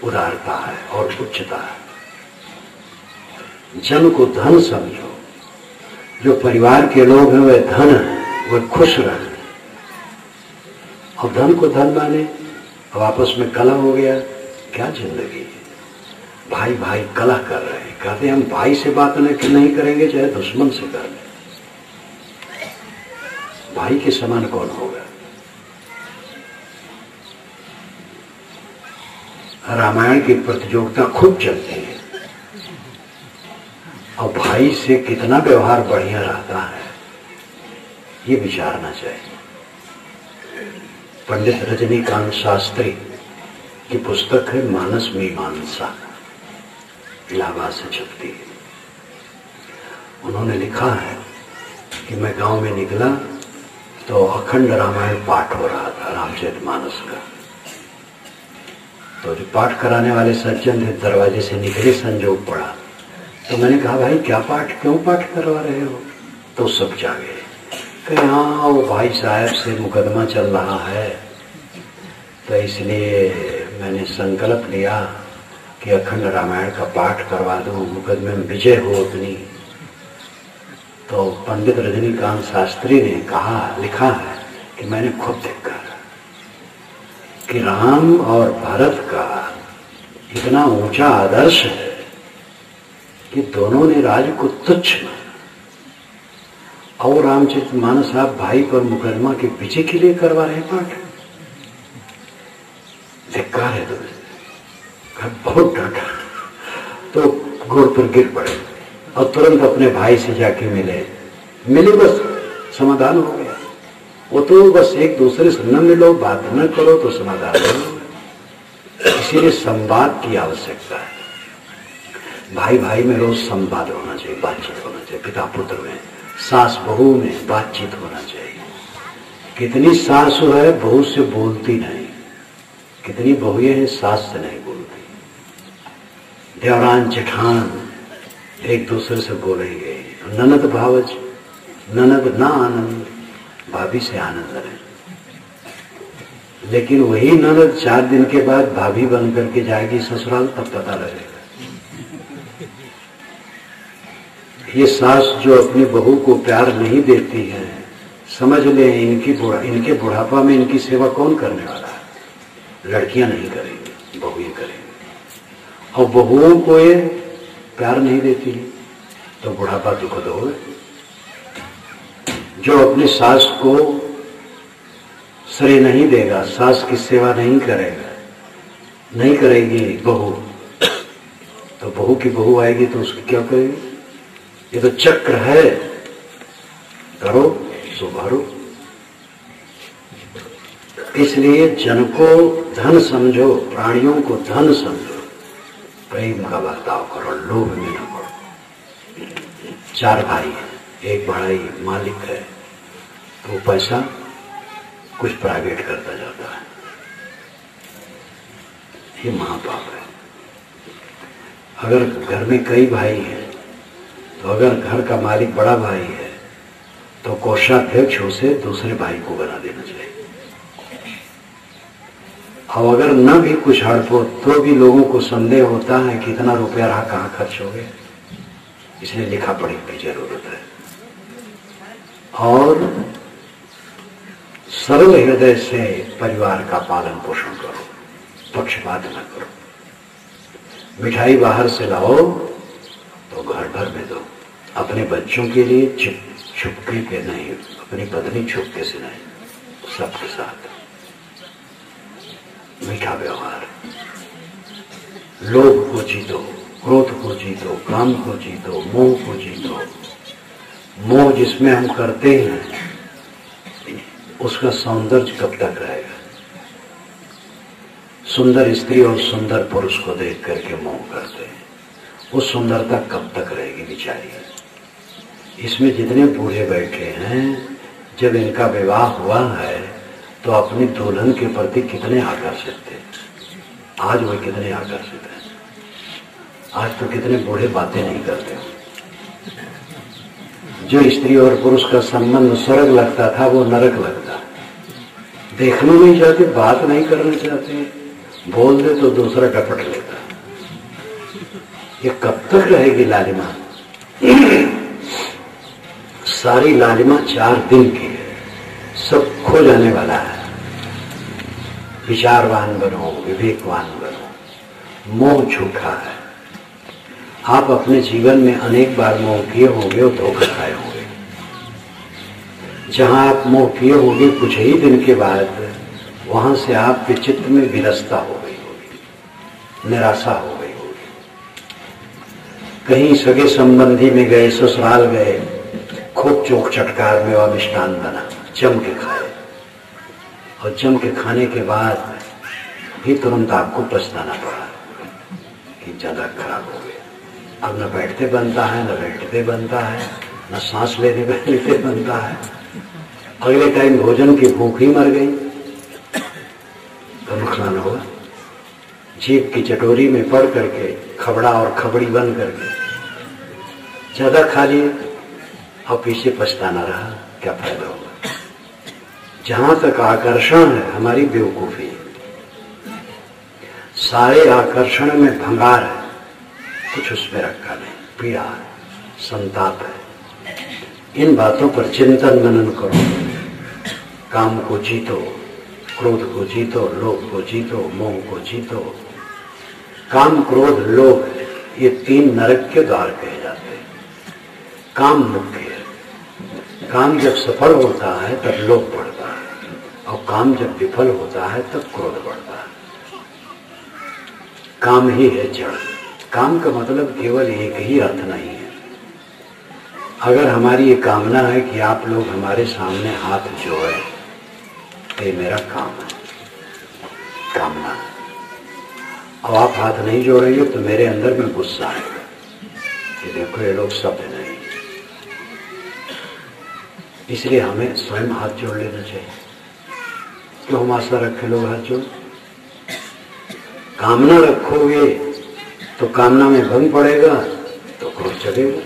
उदारता है और उच्चता है। जन को धन समझो। जो परिवार के लोग हैं वह धन है, वह खुश रहे। और धन को धन माने, अब आपस में कलह हो गया, क्या जिंदगी है? भाई भाई कलह कर रहे हैं, कहते हैं हम भाई से बात नहीं करेंगे चाहे दुश्मन से कर लें। भाई के समान कौन होगा? रामायण की प्रतियोगिता खूब चलती है और भाई से कितना व्यवहार बढ़िया रहता है, ये विचारना चाहिए। पंडित रजनीकांत शास्त्री की पुस्तक है मानस मीमांसा, इलाहाबाद से छपती है। उन्होंने लिखा है कि मैं गांव में निकला तो अखंड रामायण पाठ हो रहा था, रामचरितमानस का। तो जो पाठ कराने वाले सज्जन थे दरवाजे से निकले, संजोग पड़ा, तो मैंने कहा भाई क्या पाठ, क्यों पाठ करवा रहे हो? तो सब जागे कि हाँ वो भाई साहब से मुकदमा चल रहा है, तो इसलिए मैंने संकल्प लिया कि अखंड रामायण का पाठ करवा दूं, मुकदमे में विजय हो अपनी। तो पंडित रजनीकांत शास्त्री ने कहा, लिखा है कि मैंने खुद देखा कि राम और भरत का इतना ऊंचा आदर्श है कि दोनों ने राज्य को तुच्छ माना। और रामचरितमानस आप भाई पर मुकदमा के पीछे के लिए करवा रहे पाठ, धिक्कार है तुम्हें। बहुत डांटा तो घोड़ पर गिर पड़े और तुरंत अपने भाई से जाके मिले, बस समाधान हो गया। वो तो बस एक दूसरे से न मिलो, बात न करो तो समाधान हो। इसीलिए संवाद की आवश्यकता है। भाई भाई में रोज संवाद होना चाहिए, बातचीत होना चाहिए। पिता पुत्र में, सास बहू में बातचीत होना चाहिए। कितनी सास है बहू से बोलती नहीं, कितनी बहुएं हैं सास से नहीं बोलती। देवरान जेठान एक दूसरे से बोलेंगे। ननद भावज, ननद ना आनंद, भाभी से आनंद रहे। लेकिन वही ननद 4 दिन के बाद भाभी बन करके जाएगी ससुराल, तब पता लगेगा। ये सास जो अपनी बहू को प्यार नहीं देती है, समझ ले इनके बुढ़ापा में इनकी सेवा कौन करने वाला है? लड़कियां नहीं करेंगी, बहुएं करेंगी। और बहुओं को ये प्यार नहीं देती तो बुढ़ापा दुखद होगा। जो अपनी सास को श्रेय नहीं देगा, सास की सेवा नहीं करेगा, नहीं करेगी बहू, तो बहू की बहू आएगी तो उसकी क्या करेगी? ये तो चक्र है, करो सो भरो। इसलिए जन को धन समझो, प्राणियों को धन समझो, प्रेम का बर्ताव करो, लोभ में न पड़ो। 4 भाई हैं, एक भाई मालिक है, तो वो पैसा कुछ प्राइवेट करता जाता है, ये महापाप है। अगर घर में कई भाई हैं तो अगर घर का मालिक बड़ा भाई है तो कोषाध्यक्ष उसे दूसरे भाई को बना देना चाहिए। और अगर न भी कुछ हड़पो तो भी लोगों को संदेह होता है कि इतना रुपया रहा कहां खर्च हो गया, इसलिए लिखा पढ़ी की जरूरत है। और सरल हृदय से परिवार का पालन पोषण करो, पक्षपात न करो। मिठाई बाहर से लाओ तो घर भर में दो, अपने बच्चों के लिए छुपके के नहीं, अपनी पत्नी छुपके से नहीं, सबके साथ मीठा व्यवहार। लोभ को जीतो, क्रोध को जीतो, काम को जीतो, मोह को जीतो। मोह जिसमें हम करते हैं उसका सौंदर्य कब तक रहेगा? सुंदर स्त्री और सुंदर पुरुष को देख करके मोह करते हैं, वो सुंदरता कब तक रहेगी बेचारी? इसमें जितने बूढ़े बैठे हैं, जब इनका विवाह हुआ है तो अपनी दुल्हन के प्रति कितने आकर्षित थे, आज वो कितने आकर्षित हैं? आज तो कितने बूढ़े बातें नहीं करते। जो स्त्री और पुरुष का संबंध स्वर्ग लगता था वो नरक लगता। देखने नहीं चाहते, बात नहीं करना चाहते, बोल दे तो दूसरा डपट लेता। ये कब तक रहेगी लालिमा? सारी लालिमा 4 दिन की है, सब खो जाने वाला है। विचारवान बनो, विवेकवान बनो। मोह झूठा है। आप अपने जीवन में अनेक बार मोह किए होंगे और धोखा खाए होंगे। जहां आप मोह किए होंगे कुछ ही दिन के बाद वहां से आपके चित्त में विरसता हो गई होगी, निराशा हो गई होगी। कहीं सगे संबंधी में गए, ससुराल गए, खूब चोख चटकार में वह मिष्टान बना, जम के खाए, और जम के खाने के बाद भी तुरंत आपको पछताना पड़ा कि ज्यादा खराब हो गया। अब न बैठते बनता है, न बैठते बनता है, न सांस लेते बनता है। अगले टाइम भोजन की भूख ही मर गई तो नुकसान होगा। जीभ की चटोरी में पड़ करके खबड़ा और खबड़ी बन करके ज्यादा खा लिए और पीछे पछताना रहा, क्या फायदा होगा? जहां तक आकर्षण है हमारी बेवकूफी, सारे आकर्षण में भंगार है, कुछ उसमें रखा नहीं, पीड़ा है, संताप है। इन बातों पर चिंतन मनन करो। काम को जीतो, क्रोध को जीतो, लोभ को जीतो, मोह को जीतो। काम, क्रोध, लोभ, ये 3 नरक के द्वार कहे जाते हैं। काम मुख्य है। काम जब सफल होता है तब लोभ बढ़ता है, और काम जब विफल होता है तब क्रोध बढ़ता है। काम ही है जड़। काम का मतलब केवल एक ही अर्थ नहीं है। अगर हमारी ये कामना है कि आप लोग हमारे सामने हाथ जोड़े, तो ये मेरा काम है, कामना है। और आप हाथ नहीं जोड़ेंगे तो मेरे अंदर में गुस्सा आएगा कि देखो ये लोग सभ्य नहीं। इसलिए हमें स्वयं हाथ जोड़ लेना चाहिए। तो हम आशा रखे लोग हाथ जोड़। कामना रखोगे तो कामना में भंग पड़ेगा तो क्रोध चढ़ेगा,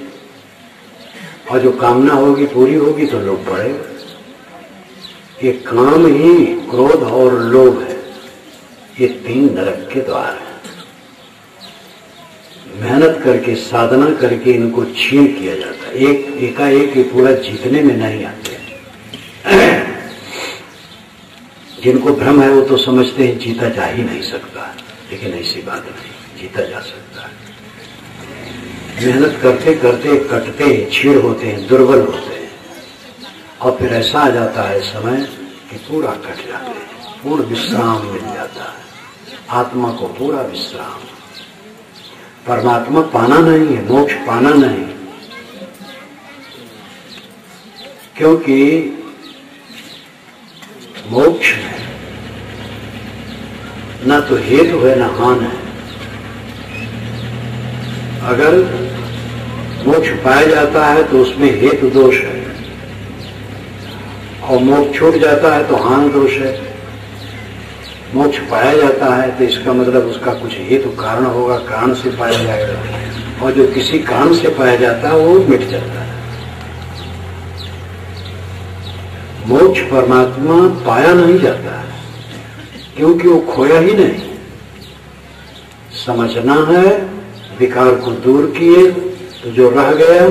और जो कामना होगी पूरी होगी तो लोभ बढ़ेगा। ये काम ही क्रोध और लोभ है। ये 3 नरक के द्वार है। मेहनत करके, साधना करके इनको छीन किया जाता है। एकाएक ये पूरा जीतने में नहीं आते। जिनको भ्रम है वो तो समझते हैं जीता जा ही नहीं सकता, लेकिन ऐसी बात नहीं, जीता जा सकता है। मेहनत करते करते कटते हैं, छीड़ होते हैं, दुर्बल होते हैं, और फिर ऐसा आ जाता है समय कि पूरा कट जाते हैं, पूर्ण विश्राम मिल जाता है आत्मा को, पूरा विश्राम। परमात्मा पाना नहीं है, मोक्ष पाना नहीं, क्योंकि मोक्ष है ना तो हेतु है ना हान है। अगर मोक्ष पाया जाता है तो उसमें हेतु दोष है, और मोक्ष छूट जाता है तो हान दोष है। मोक्ष पाया जाता है तो इसका मतलब उसका कुछ हेतु कारण होगा, कारण से पाया जाएगा, और जो किसी कारण से पाया जाता है वो मिट जाता है। मोक्ष परमात्मा पाया नहीं जाता है, क्योंकि वो खोया ही नहीं। समझना है, विकार को दूर किए तो जो रह गया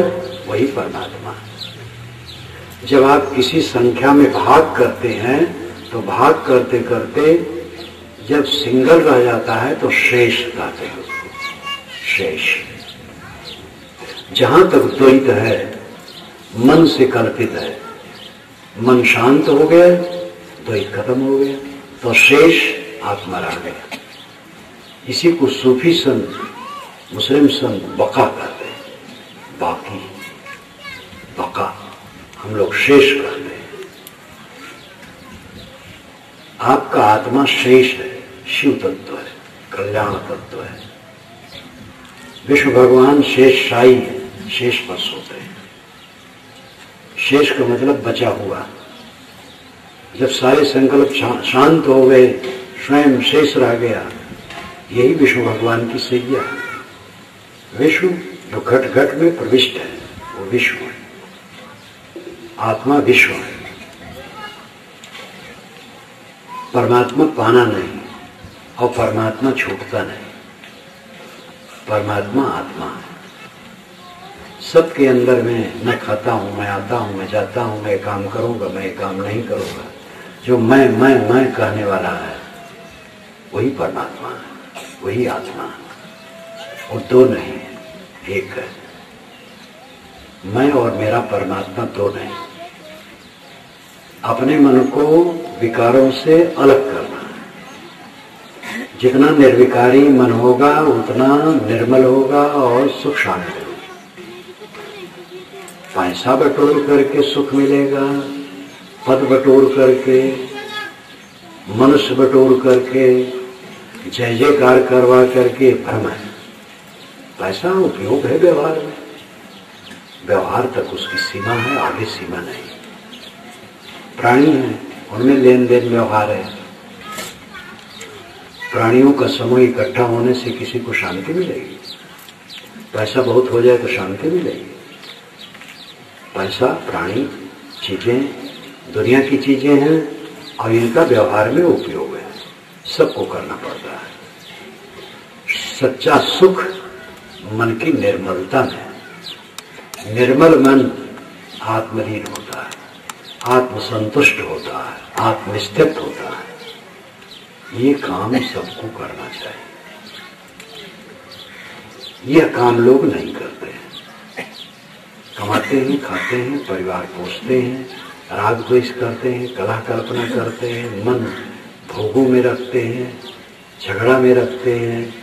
वही परमात्मा। जब आप किसी संख्या में भाग करते हैं तो भाग करते करते जब सिंगल रह जाता है तो शेष कहते हैं उसको, शेष। जहां तक द्वैत है, मन से कल्पित है, मन शांत हो गया, द्वैत खत्म हो गया, तो शेष आत्मा रह गया। इसी को सूफी संत, मुस्लिम संत बका कहते हैं, बाकी, बका, हम लोग शेष कहते हैं। आपका आत्मा शेष है, शिव तत्व है, कल्याण तत्व है। विष्णु भगवान शेष शाही है, शेष पर सोते हैं। शेष का मतलब बचा हुआ। जब सारे संकल्प शांत हो गए, स्वयं शेष रह गया, यही विष्णु भगवान की सैया है। विष्णु जो घट घट में प्रविष्ट है वो विश्व है, आत्मा विश्व है। परमात्मा पाना नहीं, और परमात्मा छूटता नहीं। परमात्मा आत्मा है। सबके अंदर में मैं खाता हूं, मैं आता हूं, मैं जाता हूं, मैं काम करूंगा, मैं काम नहीं करूंगा। जो मैं कहने वाला है वही परमात्मा है, वही आत्मा है। वो दो नहीं है, एक है। मैं और मेरा परमात्मा दो नहीं। अपने मन को विकारों से अलग करना है। जितना निर्विकारी मन होगा उतना निर्मल होगा और सुख शांति होगी। पैसा बटोर करके सुख मिलेगा, पद बटोर करके, मनुष्य बटोर करके, जय जयकार करवा करके भ्रम है। पैसा उपयोग है व्यवहार में, व्यवहार तक उसकी सीमा है, आगे सीमा नहीं। प्राणी है, उनमें लेन देन व्यवहार है। प्राणियों का समूह इकट्ठा होने से किसी को शांति मिलेगी? पैसा बहुत हो जाए तो शांति मिलेगी? पैसा, प्राणी, चीजें दुनिया की चीजें हैं और इनका व्यवहार में उपयोग है, सबको करना पड़ता है। सच्चा सुख मन की निर्मलता में। निर्मल मन आत्मलीन होता है, आत्मसंतुष्ट होता है, आत्मस्थित होता है। ये काम सबको करना चाहिए। यह काम लोग नहीं करते हैं। कमाते हैं, खाते हैं, परिवार पोषते हैं, राग द्वेष करते हैं, कला कल्पना करते हैं, मन भोगों में रखते हैं, झगड़ा में रखते हैं,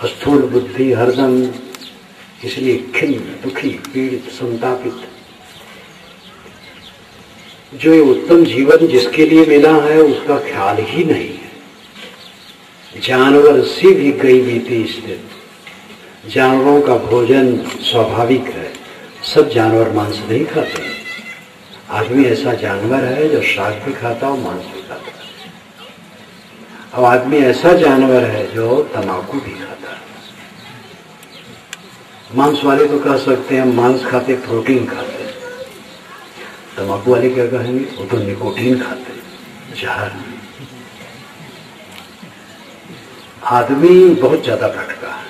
स्थूल बुद्धि हरदम, इसलिए खिन्न, दुखी, पीड़ित, संतापित। जो ये उत्तम जीवन जिसके लिए मिला है उसका ख्याल ही नहीं है। जानवर से भी गई बीती स्थित। जानवरों का भोजन स्वाभाविक है, सब जानवर मांस नहीं खाते हैं। आदमी ऐसा जानवर है जो शाक भी खाता और मांस भी खाता है। अब आदमी ऐसा जानवर है जो तंबाकू भी खाता है। मांस वाले तो कह सकते हैं मांस खाते, प्रोटीन खाते हैं। तंबाकू वाले क्या कहेंगे? वो तो निकोटीन खाते हैं, जहर। आदमी बहुत ज्यादा भटका है।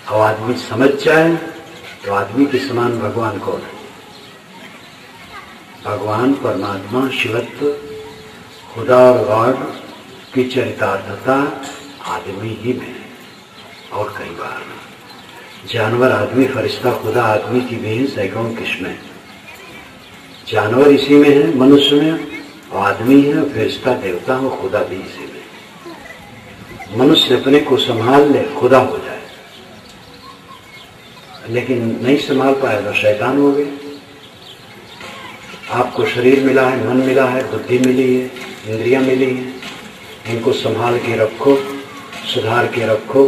अब आदमी समझ जाए तो आदमी के समान भगवान कौन है? भगवान परमात्मा शिवत्व, खुदा और गॉड की चरितार्थता आदमी ही में है और कई बार नहीं। जानवर, आदमी, फरिश्ता, खुदा आदमी की भी है सैकड़ों किस्में। जानवर इसी में है, मनुष्य में, और आदमी है, फरिश्ता, देवता और खुदा भी इसी में। मनुष्य अपने को संभाल ले, खुदा हो जाए, लेकिन नहीं संभाल पाए तो शैतान हो गए। आपको शरीर मिला है, मन मिला है, बुद्धि मिली है, इंद्रियां मिली हैं, इनको संभाल के रखो, सुधार के रखो।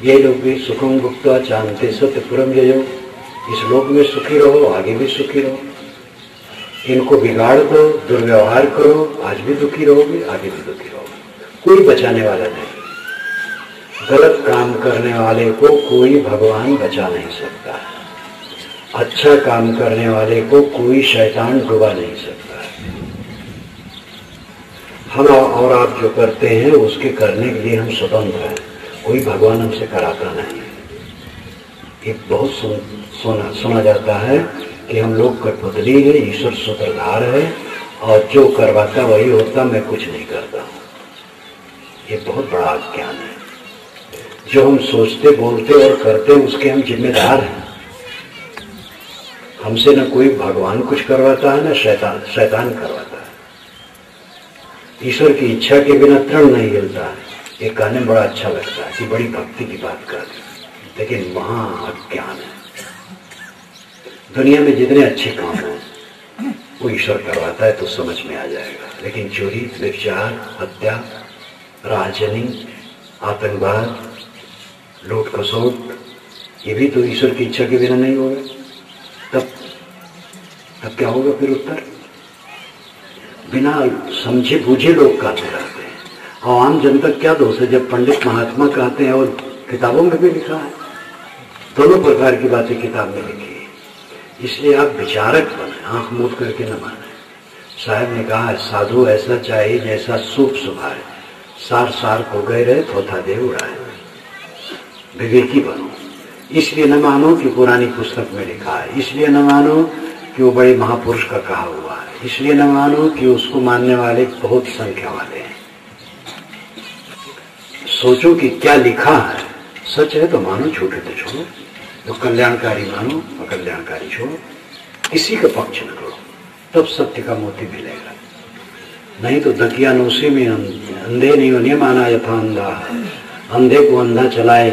ये लोग भी सुखम भुक्त्वा चाहते सत्यपुरम जयो। इस लोक में सुखी रहो, आगे भी सुखी रहो। इनको बिगाड़ दो, दुर्व्यवहार करो, आज भी दुखी रहोगे, आगे भी दुखी रहोगे। कोई बचाने वाला नहीं। गलत काम करने वाले को कोई भगवान बचा नहीं सकता है। अच्छा काम करने वाले को कोई शैतान डुबा नहीं सकता है। हम और आप जो करते हैं उसके करने के लिए हम स्वतंत्र हैं, कोई भगवान हमसे कराता नहीं। ये बहुत सुना जाता है कि हम लोग कठपुतली है, ईश्वर सूत्रधार है और जो करवाता वही होता, मैं कुछ नहीं करता हूँ। ये बहुत बड़ा अज्ञान है। जो हम सोचते, बोलते और करते उसके हम जिम्मेदार हैं। हमसे न कोई भगवान कुछ करवाता है, न शैतान करवाता है। ईश्वर की इच्छा के बिना तृण नहीं हिलता है। ये कहने में बड़ा अच्छा लगता है कि बड़ी भक्ति की बात कर रहे, लेकिन वहां अज्ञान है। दुनिया में जितने अच्छे काम हैं वो ईश्वर करवाता है तो समझ में आ जाएगा। लेकिन चोरी, व्यभिचार, हत्या, राजनी, आतंकवाद, लूट खसोट, ये भी तो ईश्वर की इच्छा के बिना नहीं होगा। तब क्या होगा फिर उत्तर? बिना समझे बूझे लोग कहते रहते हैं और आम जनता क्या दोष है? जब पंडित महात्मा कहते हैं, और किताबों में भी लिखा है, दोनों प्रकार की बातें किताब में लिखी है। इसलिए आप विचारक बने, आंख मूंद करके न माने। साहब ने कहा है, साधु ऐसा चाहिए जैसा सूप सुभाए, सार सार को गए रहे थोथा दे उड़ाए। विवेकी बनो। इसलिए न मानो कि पुरानी पुस्तक में लिखा है, इसलिए न मानो कि वो बड़े महापुरुष का कहा हुआ है, इसलिए न मानो कि उसको मानने वाले बहुत संख्या वाले हैं। सोचो कि क्या लिखा है, सच है तो मानो, झूठे तो छोड़ो। तो कल्याणकारी मानो, अकल्याणकारी छोड़ो। किसी का पक्ष न करो, तब सत्य का मोती मिलेगा। नहीं तो दकियानूसी में अंधे नहीं होने माना यथा अंधा, अंधे को अंधा चलाए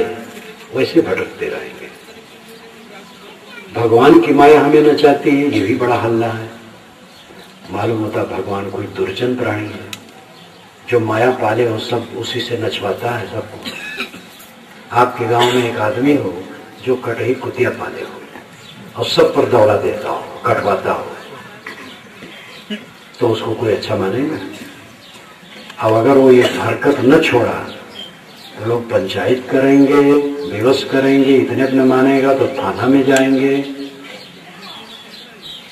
वैसे भटकते रहेंगे। भगवान की माया हमें न चाहती है, ये भी बड़ा हल्ला है। मालूम होता भगवान कोई दुर्जन प्राणी है, जो माया पाले और सब उसी से नचवाता है सबको। आपके गांव में एक आदमी हो जो कटही कुतिया पाले हो और सब पर दौड़ा देता हो, कटवाता हो, तो उसको कोई अच्छा मानेगा? अब अगर वो ये हरकत न छोड़ा, लोग पंचायत करेंगे, विवश करेंगे, इतने न मानेगा तो थाना में जाएंगे।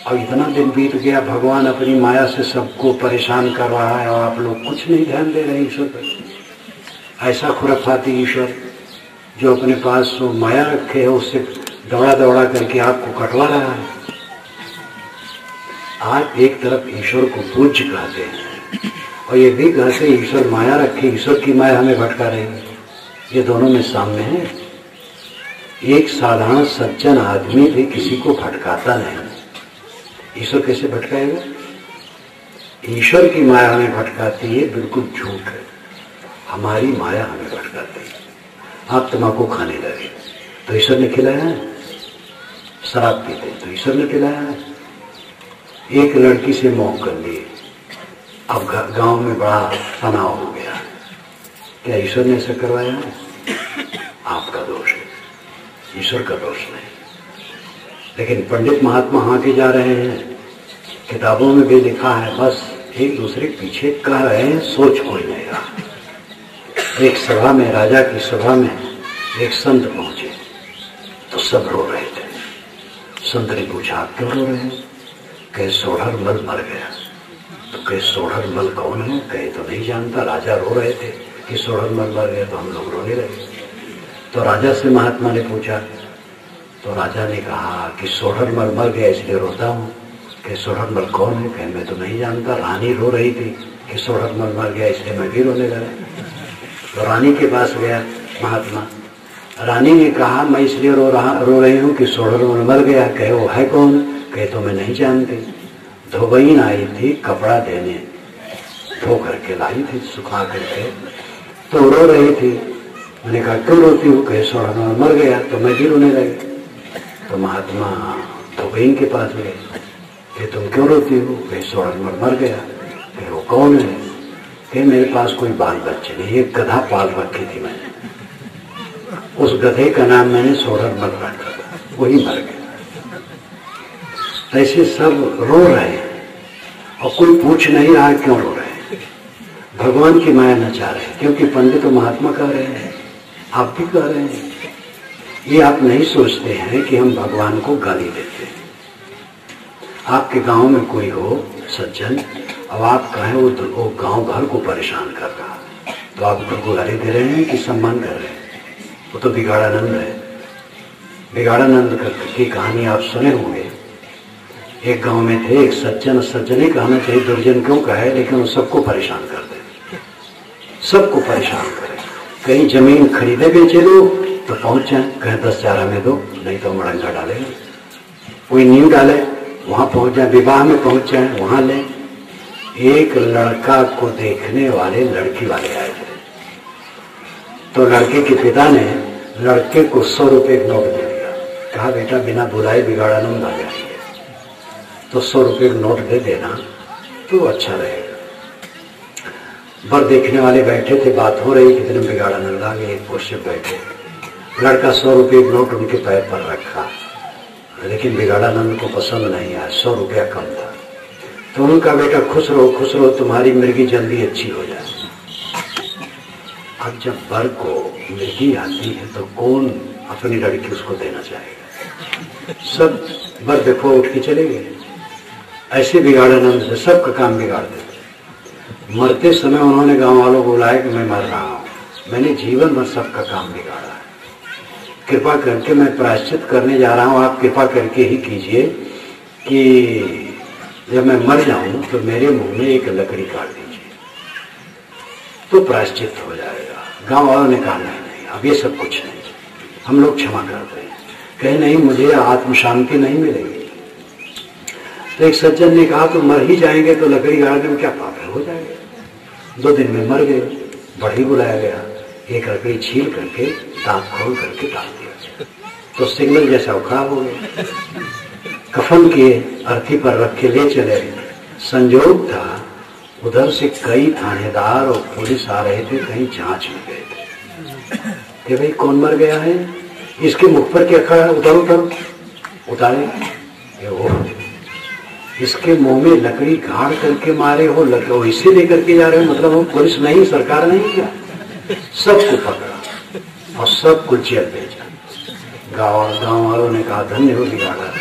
अब इतना दिन बीत गया, भगवान अपनी माया से सबको परेशान कर रहा है और आप लोग कुछ नहीं ध्यान दे रहे ईश्वर पर। ऐसा खुराफाती ईश्वर जो अपने पास वो माया रखे है, उससे दौड़ा दौड़ा करके आपको कटवा रहा है। आज एक तरफ ईश्वर को पूज्य कहते हैं और ये भी कहते हैं ईश्वर माया रखे, ईश्वर की माया हमें भटका रही है। ये दोनों में साम्य है। एक साधारण सज्जन आदमी भी किसी को भटकाता नहीं, ईश्वर कैसे भटकाएगा? ईश्वर की माया हमें भटकाती है, बिल्कुल झूठ है। हमारी माया हमें भटकाती है। आप तम्बाकू खाने लगे तो ईश्वर ने खिलाया है, शराब पीते तो ईश्वर ने पिलाया है। एक लड़की से मोह कर लिए, अब गांव में बड़ा तनाव हो गया, क्या ईश्वर ने ऐसा करवाया है? आपका दोष है, ईश्वर का दोष नहीं। लेकिन पंडित महात्मा आके जा रहे हैं, किताबों में भी लिखा है, बस एक दूसरे के पीछे कह रहे हैं, सोच कोई नहीं रहा। एक सभा में, राजा की सभा में एक संत पहुंचे तो सब रो रहे थे। संत ने पूछा, आप क्यों रो रहे हैं? कहे सोढ़र मल मर गया। तो कहे सोढ़र मल कौन है? कहे तो नहीं जानता। राजा रो रहे थे कि सोढ़र मल मर गया, तो हम लोग रोने लगे। तो राजा से महात्मा ने पूछा, तो राजा ने कहा कि सोढ़र मल मर गया इसलिए रोता हूँ। कि सोढ़र मल कौन है? कहे मैं तो नहीं जानता। रानी रो रही थी कि सोढ़र मल मर गया इसलिए मैं भी रोने लगा। तो रानी के पास गया महात्मा। रानी ने कहा, मैं इसलिए रो रही हूँ कि सोढ़र मल मर गया। कहे वो है कौन? कहे तो मैं नहीं जानती। धोबईन आई थी कपड़ा देने, धो करके लाई थी सुखा करके, तो रो रही थी। मैंने कहा क्यों रोती हूँ? कहे सोढ़र मल मर गया। तो मैं भी रोने लगी। तो महात्मा धोबईन के पास गए कि तुम क्यों रोती हो? कहे सोढ़र मल मर गया। कहे वो कौन है? कहे मेरे पास कोई बाल बच्चे नहीं, एक गधा पाल रखी थी मैंने, उस गधे का नाम मैंने सोढ़र मल रखा था, वही मर गया। ऐसे सब रो रहे हैं और कोई पूछ नहीं रहा क्यों रो रहे हैं। भगवान की माया नचा रहे हैं, क्योंकि पंडित तो महात्मा कह रहे हैं, आप भी कह रहे हैं। ये आप नहीं सोचते हैं कि हम भगवान को गाली देते हैं। आपके गांव में कोई हो सज्जन, अब आप कहें वो गांव भर को परेशान कर रहा, तो आप उनको गाली दे रहे हैं कि सम्मान कर रहे हैं? वो तो बिगाड़ानंद है। बिगाड़ानंद की कहानी आप सुने होंगे। एक गांव में थे एक सज्जन, सज्जन ही कहना चाहिए, दुर्जन क्यों कहे, लेकिन वो सबको परेशान कर दे, सबको परेशान करे। कहीं जमीन खरीदे बेचे लो तो पहुंच जाए, कहे 10,000 में दो, नहीं तो मड़ंगा डालेगा। कोई नींव डाले वहां पहुंच जाए, विवाह में पहुंच जाए वहां ले। एक लड़का को देखने वाले लड़की वाले आए थे, तो लड़के के पिता ने लड़के को 100 रुपए का नोट दे दिया। कहा बेटा बिना बुलाए बिगाड़ानंद आ जाएंगे, तो 100 रुपए का नोट दे देना तो अच्छा रहेगा। बर देखने वाले बैठे थे, बात हो रही, कितने बिगाड़ानंद आ गए, एक पुरुष बैठे। लड़का 100 रुपए का नोट उनके पैर पर रखा, लेकिन बिगाड़ानंद को पसंद नहीं आया, 100 रुपया कम था। तो उनका बेटा खुश रहो, तुम्हारी मिर्गी जल्दी अच्छी हो जाए। अब जब बर को मिर्गी आती है तो कौन अपनी लड़की उसको देना चाहेगा? सब बर देखो उठ के चले गए। ऐसे बिगाड़ानंद से सबका काम बिगाड़ देते। मरते समय उन्होंने गांव वालों को बुलाया कि मैं मर रहा हूं, मैंने जीवन भर सबका काम बिगाड़ा है, कृपा करके मैं प्रायश्चित करने जा रहा हूं, आप कृपा करके ही कीजिए कि जब मैं मर जाऊं तो मेरे मुंह में एक लकड़ी काट दीजिए तो प्रायश्चित हो जाएगा। गांव वालों ने कहा नहीं, अब ये सब कुछ नहीं, हम लोग क्षमा करते हैं। कहे नहीं, मुझे आत्म शांति नहीं मिलेगी। तो एक सज्जन ने कहा तो मर ही जाएंगे तो लकड़ी गाड़ने में क्या पाप है, हो जाएगा। 2 दिन में मर गए। बढ़ी बुलाया गया, एक लकड़ी छील करके दांत खोल करके डाल दिया, तो सिग्नल जैसा उखड़ा हो गया। कफन किए, अर्थी पर रख के ले चले। संजोग था उधर से कई थानेदार और पुलिस आ रहे थे, कहीं जांच में गए थे कि भाई कौन मर गया है, इसके मुख पर क्या खड़ा है, उतारे। वो इसके मुंह में लकड़ी गाड़ करके मारे हो, इसे लेकर के जा रहे हो, मतलब वो पुलिस नहीं, सरकार नहीं, क्या सबको पकड़ा और सबको जेल भेजा। गांव वालों ने कहा धन्य हो बिगाड़ा।